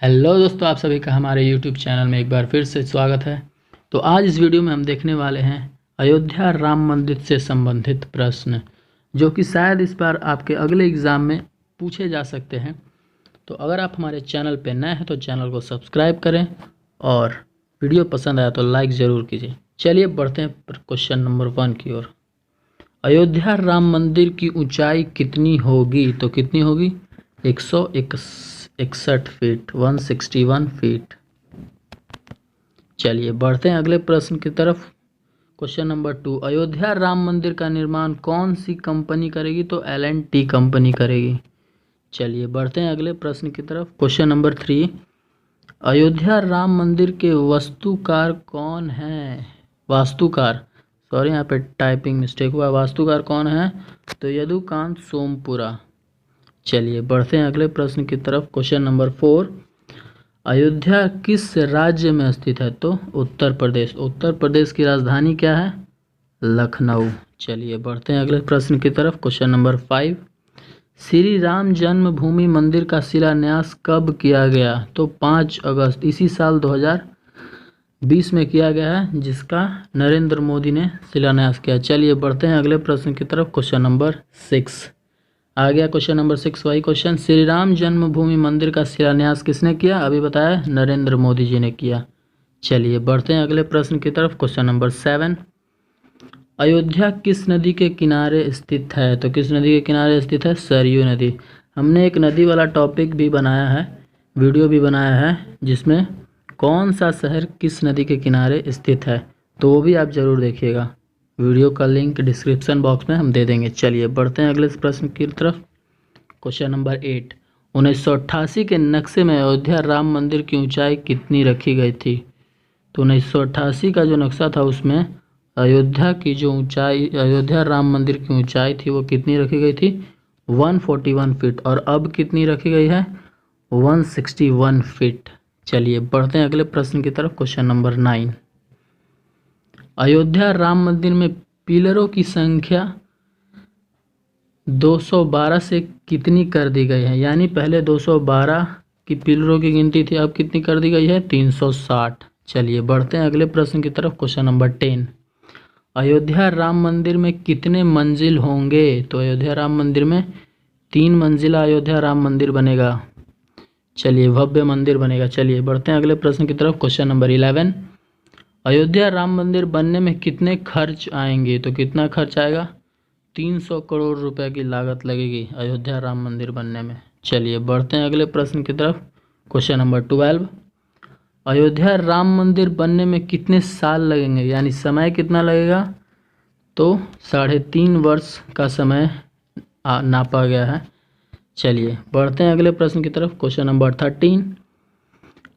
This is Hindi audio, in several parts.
हेलो दोस्तों, आप सभी का हमारे YouTube चैनल में एक बार फिर से स्वागत है। तो आज इस वीडियो में हम देखने वाले हैं अयोध्या राम मंदिर से संबंधित प्रश्न, जो कि शायद इस बार आपके अगले एग्ज़ाम में पूछे जा सकते हैं। तो अगर आप हमारे चैनल पर नए हैं तो चैनल को सब्सक्राइब करें और वीडियो पसंद आया तो लाइक ज़रूर कीजिए। चलिए बढ़ते हैं क्वेश्चन नंबर 1 की ओर। अयोध्या राम मंदिर की ऊंचाई कितनी होगी? तो कितनी होगी? 161 फीट, 161 फीट। चलिए बढ़ते हैं अगले प्रश्न की तरफ। क्वेश्चन नंबर 2, अयोध्या राम मंदिर का निर्माण कौन सी कंपनी करेगी? तो L&T कंपनी करेगी। चलिए बढ़ते हैं अगले प्रश्न की तरफ। क्वेश्चन नंबर 3, अयोध्या राम मंदिर के वास्तुकार कौन हैं? वास्तुकार, सॉरी यहाँ पे टाइपिंग मिस्टेक हुआ। वास्तुकार कौन है? तो यदुकांत सोमपुरा। चलिए बढ़ते हैं अगले प्रश्न की तरफ। क्वेश्चन नंबर 4, अयोध्या किस राज्य में स्थित है? तो उत्तर प्रदेश। उत्तर प्रदेश की राजधानी क्या है? लखनऊ। चलिए बढ़ते हैं अगले प्रश्न की तरफ। क्वेश्चन नंबर 5, श्री राम जन्मभूमि मंदिर का शिलान्यास कब किया गया? तो 5 अगस्त इसी साल 2020 में किया गया है, जिसका नरेंद्र मोदी ने शिलान्यास किया। चलिए बढ़ते हैं अगले प्रश्न की तरफ। क्वेश्चन नंबर 6 आ गया। क्वेश्चन नंबर 6 वही क्वेश्चन, श्री राम जन्मभूमि मंदिर का शिलान्यास किसने किया? अभी बताया, नरेंद्र मोदी जी ने किया। चलिए बढ़ते हैं अगले प्रश्न की तरफ। क्वेश्चन नंबर 7, अयोध्या किस नदी के किनारे स्थित है? तो किस नदी के किनारे स्थित है? सरयू नदी। हमने एक नदी वाला टॉपिक भी बनाया है, वीडियो भी बनाया है, जिसमें कौन सा शहर किस नदी के किनारे स्थित है, तो वो भी आप ज़रूर देखिएगा। वीडियो का लिंक डिस्क्रिप्शन बॉक्स में हम दे देंगे। चलिए बढ़ते हैं अगले प्रश्न की तरफ। क्वेश्चन नंबर 8, 1988 के नक्शे में अयोध्या राम मंदिर की ऊंचाई कितनी रखी गई थी? तो 1988 का जो नक्शा था उसमें अयोध्या की जो ऊंचाई, अयोध्या राम मंदिर की ऊंचाई थी, वो कितनी रखी गई थी? 141 फीट। और अब कितनी रखी गई है? 161 फीट। चलिए बढ़ते हैं अगले प्रश्न की तरफ। क्वेश्चन नंबर 9, अयोध्या राम मंदिर में पिलरों की संख्या 212 से कितनी कर दी गई है? यानी पहले 212 की पिलरों की गिनती थी, अब कितनी कर दी गई है? 360। चलिए बढ़ते हैं अगले प्रश्न की तरफ। क्वेश्चन नंबर 10, अयोध्या राम मंदिर में कितने मंजिल होंगे? तो अयोध्या राम मंदिर में 3 मंजिला अयोध्या राम मंदिर बनेगा। चलिए भव्य मंदिर बनेगा। चलिए बढ़ते हैं अगले प्रश्न की तरफ। क्वेश्चन नंबर 11, अयोध्या राम मंदिर बनने में कितने खर्च आएंगे? तो कितना खर्च आएगा? 300 करोड़ रुपए की लागत लगेगी अयोध्या राम मंदिर बनने में। चलिए बढ़ते हैं अगले प्रश्न की तरफ। क्वेश्चन नंबर 12, अयोध्या राम मंदिर बनने में कितने साल लगेंगे? यानी समय कितना लगेगा? तो 3.5 वर्ष का समय नापा गया है। चलिए बढ़ते हैं अगले प्रश्न की तरफ। क्वेश्चन नंबर 13,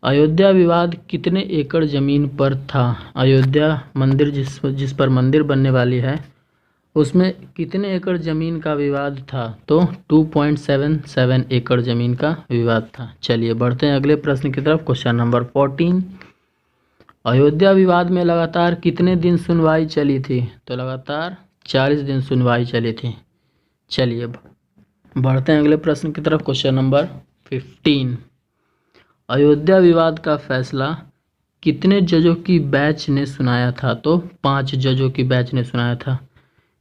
अयोध्या विवाद कितने एकड़ ज़मीन पर था? अयोध्या मंदिर जिस पर मंदिर बनने वाली है, उसमें कितने एकड़ ज़मीन का विवाद था? तो 2.77 एकड़ ज़मीन का विवाद था। चलिए बढ़ते हैं अगले प्रश्न की तरफ। क्वेश्चन नंबर 14, अयोध्या विवाद में लगातार कितने दिन सुनवाई चली थी? तो लगातार 40 दिन सुनवाई चली थी। चलिए बढ़ते हैं अगले प्रश्न की तरफ। क्वेश्चन नंबर 15, अयोध्या विवाद का फैसला कितने जजों की बेंच ने सुनाया था? तो 5 जजों की बेंच ने सुनाया था।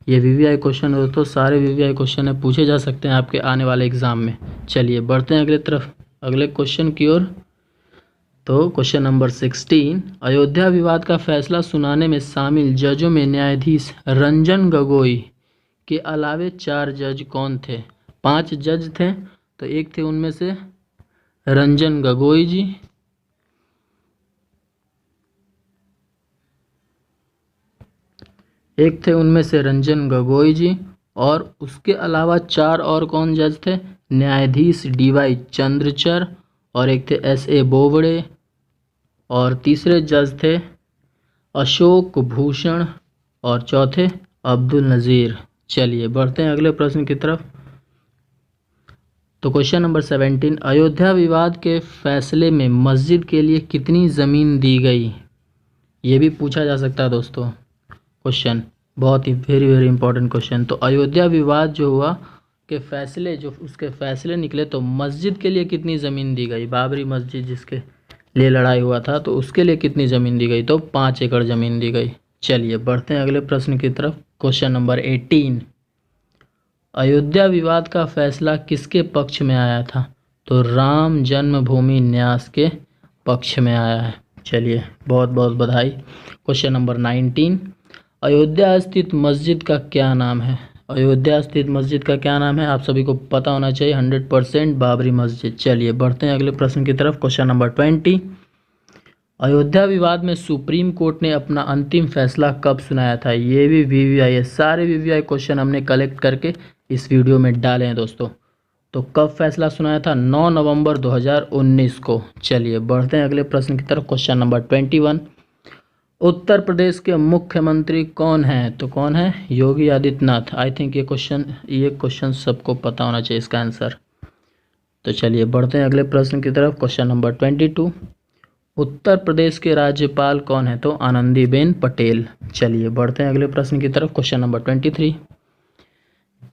ये VVI क्वेश्चन है दोस्तों, सारे VVI क्वेश्चन है, पूछे जा सकते हैं आपके आने वाले एग्जाम में। चलिए बढ़ते हैं अगले क्वेश्चन की ओर। तो क्वेश्चन नंबर 16, अयोध्या विवाद का फैसला सुनाने में शामिल जजों में न्यायाधीश रंजन गोगोई के अलावे 4 जज कौन थे? 5 जज थे, तो एक थे उनमें से रंजन गोगोई जी, और उसके अलावा 4 और कौन जज थे? न्यायाधीश DY चंद्रचर, और एक थे SA बोबड़े, और तीसरे जज थे अशोक भूषण, और चौथे अब्दुल नज़ीर। चलिए बढ़ते हैं अगले प्रश्न की तरफ। तो क्वेश्चन नंबर 17, अयोध्या विवाद के फैसले में मस्जिद के लिए कितनी ज़मीन दी गई? ये भी पूछा जा सकता है दोस्तों क्वेश्चन, बहुत ही वेरी इंपॉर्टेंट क्वेश्चन। तो अयोध्या विवाद जो हुआ के फैसले जो उसके फैसले निकले तो मस्जिद के लिए कितनी ज़मीन दी गई, बाबरी मस्जिद जिसके लिए लड़ाई हुआ था तो उसके लिए कितनी ज़मीन दी गई, तो 5 एकड़ ज़मीन दी गई। चलिए बढ़ते हैं अगले प्रश्न की तरफ। क्वेश्चन नंबर 18, अयोध्या विवाद का फैसला किसके पक्ष में आया था, तो राम जन्मभूमि न्यास के पक्ष में आया है। चलिए बहुत बहुत बधाई। क्वेश्चन नंबर 19, अयोध्या स्थित मस्जिद का क्या नाम है, अयोध्या स्थित मस्जिद का क्या नाम है, आप सभी को पता होना चाहिए 100% बाबरी मस्जिद। चलिए बढ़ते हैं अगले प्रश्न की तरफ। क्वेश्चन नंबर 20, अयोध्या विवाद में सुप्रीम कोर्ट ने अपना अंतिम फैसला कब सुनाया था, ये भी वीवीआई है, सारे वीवीआई क्वेश्चन हमने कलेक्ट करके इस वीडियो में डाले हैं दोस्तों। तो कब फैसला सुनाया था, 9 नवंबर 2019 को। चलिए बढ़ते हैं अगले प्रश्न की तरफ। क्वेश्चन नंबर 21, उत्तर प्रदेश के मुख्यमंत्री कौन हैं, तो कौन है, योगी आदित्यनाथ। आई थिंक ये क्वेश्चन सबको पता होना चाहिए इसका आंसर। तो चलिए बढ़ते हैं अगले प्रश्न की तरफ। क्वेश्चन नंबर 22, उत्तर प्रदेश के राज्यपाल कौन है, तो आनंदीबेन पटेल। चलिए बढ़ते हैं अगले प्रश्न की तरफ। क्वेश्चन नंबर 23,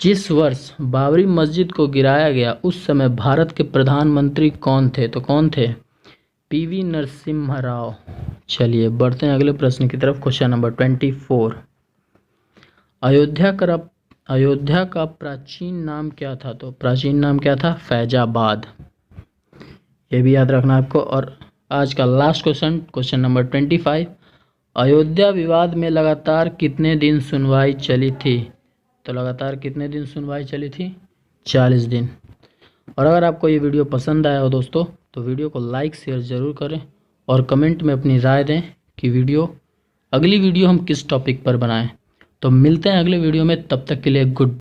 जिस वर्ष बाबरी मस्जिद को गिराया गया उस समय भारत के प्रधानमंत्री कौन थे, तो कौन थे, पीवी नरसिम्हा राव। चलिए बढ़ते हैं अगले प्रश्न की तरफ। क्वेश्चन नंबर 24, अयोध्या का प्राचीन नाम क्या था, तो प्राचीन नाम क्या था, फैजाबाद। ये भी याद रखना आपको। और आज का last question, question number 25, Ayodhya विवाद में लगातार कितने दिन सुनवाई चली थी, तो लगातार कितने दिन सुनवाई चली थी, 40 दिन। और अगर आपको ये वीडियो पसंद आया हो दोस्तों तो वीडियो को लाइक शेयर ज़रूर करें और कमेंट में अपनी राय दें कि अगली वीडियो हम किस टॉपिक पर बनाएं। तो मिलते हैं अगले वीडियो में, तब तक के लिए गुड।